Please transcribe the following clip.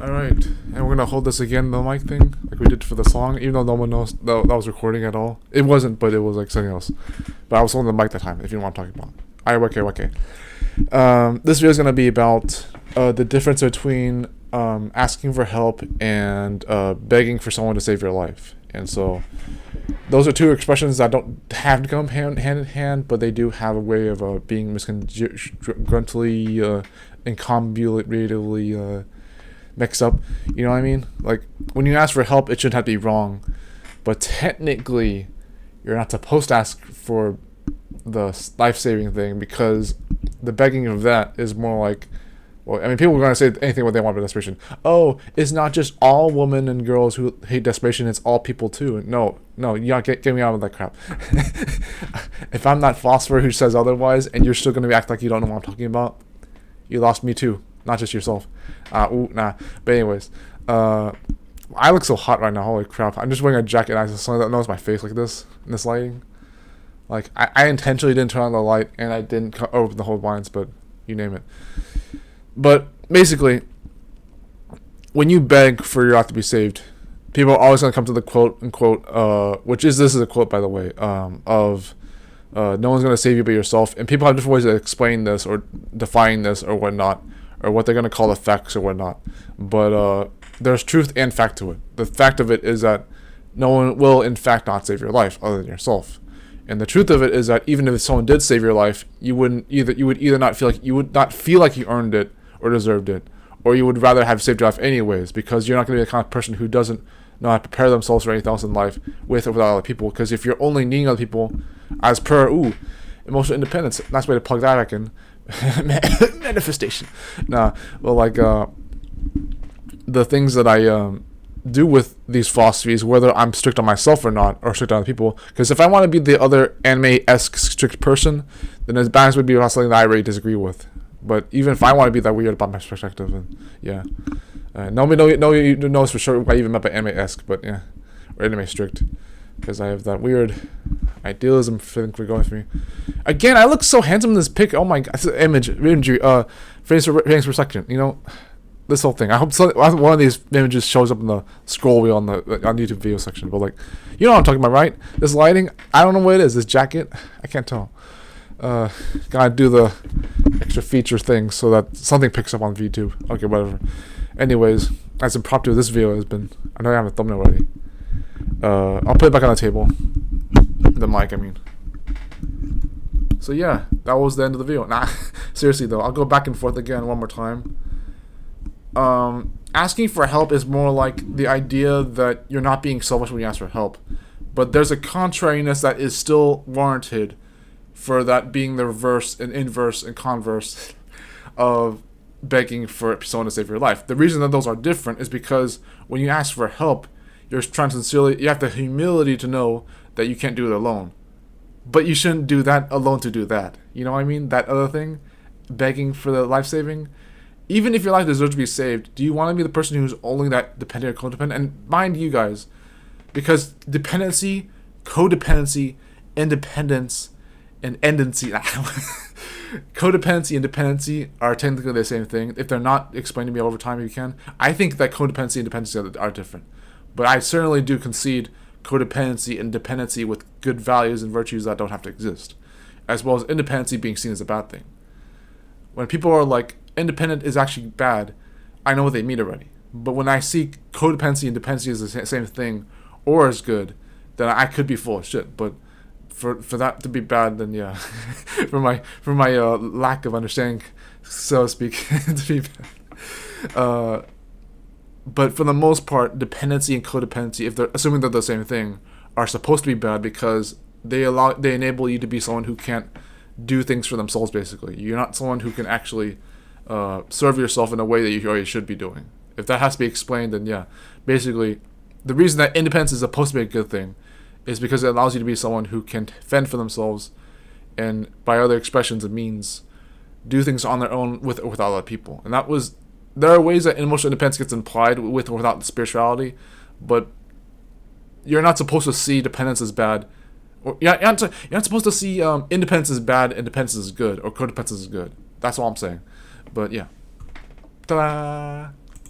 All right, and we're gonna hold this again, the mic thing, like we did for the song, even though no one knows that was recording at all. It wasn't, but it was like something else. But I was holding the mic that time. If you know what I'm talking about. Okay. This video is gonna be about the difference between asking for help and begging for someone to save your life. And so, those are two expressions that don't have to come hand in hand, but they do have a way of being misconjuntly, incombulatively mixed up. You know what I mean? Like, when you ask for help, it shouldn't have to be wrong, but technically you're not supposed to ask for the life-saving thing, because the begging of that is more like, well, I mean, people are going to say anything what they want about desperation. Oh, it's not just all women and girls who hate desperation, it's all people too. No, you gotta get me out of that crap. If I'm that philosopher who says otherwise and you're still going to be acting like you don't know what I'm talking about, you lost me too. Not just yourself. Nah. But anyways, I look so hot right now. Holy crap! I'm just wearing a jacket and I have something that knows my face like this in this lighting. Like, I intentionally didn't turn on the light and I didn't open the whole blinds, but you name it. But basically, when you beg for your life to be saved, people are always gonna come to the quote unquote, this is a quote, by the way, of no one's gonna save you but yourself. And people have different ways to explain this or define this or whatnot, or what they're gonna call the facts or whatnot. But there's truth and fact to it. The fact of it is that no one will in fact not save your life other than yourself. And the truth of it is that even if someone did save your life, you would either not feel like you earned it or deserved it, or you would rather have saved your life anyways, because you're not going to be the kind of person who doesn't know how to prepare themselves for anything else in life with or without other people. Because if you're only needing other people, as per emotional independence, nice way to plug that back in. Manifestation. The things that I do with these philosophies, whether I'm strict on myself or not, or strict on other people. Because if I want to be the other anime-esque strict person, then as bad as would be about something that I really disagree with. But even if I want to be that weird about my perspective, and yeah, nobody knows for sure what I even meant by anime-esque, but yeah, or anime strict, because I have that weird idealism thing for going through me. Again, I look so handsome in this pic. Oh my god, imagery. Thanks for second. You know, this whole thing. I hope one of these images shows up in the scroll wheel on YouTube video section. But like, you know what I'm talking about, right? This lighting, I don't know what it is. This jacket, I can't tell. Gotta do the extra feature thing so that something picks up on YouTube. Okay, whatever. Anyways, as impromptu this video has been, I know I have a thumbnail already. I'll put it back on the table. The mic, I mean. So yeah, that was the end of the video. Nah, seriously though, I'll go back and forth again one more time. Asking for help is more like the idea that you're not being selfish when you ask for help, but there's a contrariness that is still warranted for that being the reverse and inverse and converse of begging for someone to save your life. The reason that those are different is because when you ask for help, you're trying to sincerely, you have the humility to know that you can't do it alone, but you shouldn't do that alone to do that. You know what I mean? That other thing, begging for the life saving. Even if your life deserves to be saved, do you want to be the person who's only that dependent or codependent? And mind you guys, because dependency, codependency, independence, and endency, codependency and dependency are technically the same thing. If they're not, explain to me over time if you can. I think that codependency and dependency are different. But I certainly do concede codependency and dependency with good values and virtues that don't have to exist, as well as independency being seen as a bad thing. When people are like, independent is actually bad, I know what they mean already. But when I see codependency and dependency as the same thing, or as good, then I could be full of shit. But for that to be bad, then yeah, for my lack of understanding, so to speak, to be bad. But for the most part, dependency and codependency, if they're assuming they're the same thing, are supposed to be bad because they enable you to be someone who can't do things for themselves. Basically, you're not someone who can actually serve yourself in a way that you already should be doing. If that has to be explained, then yeah. Basically, the reason that independence is supposed to be a good thing is because it allows you to be someone who can fend for themselves, and by other expressions, it means do things on their own with or without other people. And there are ways that emotional independence gets implied with or without spirituality, but you're not supposed to see dependence as bad. Or you're not supposed to see independence as bad and dependence as good, or codependence as good. That's all I'm saying. But yeah. Ta-da!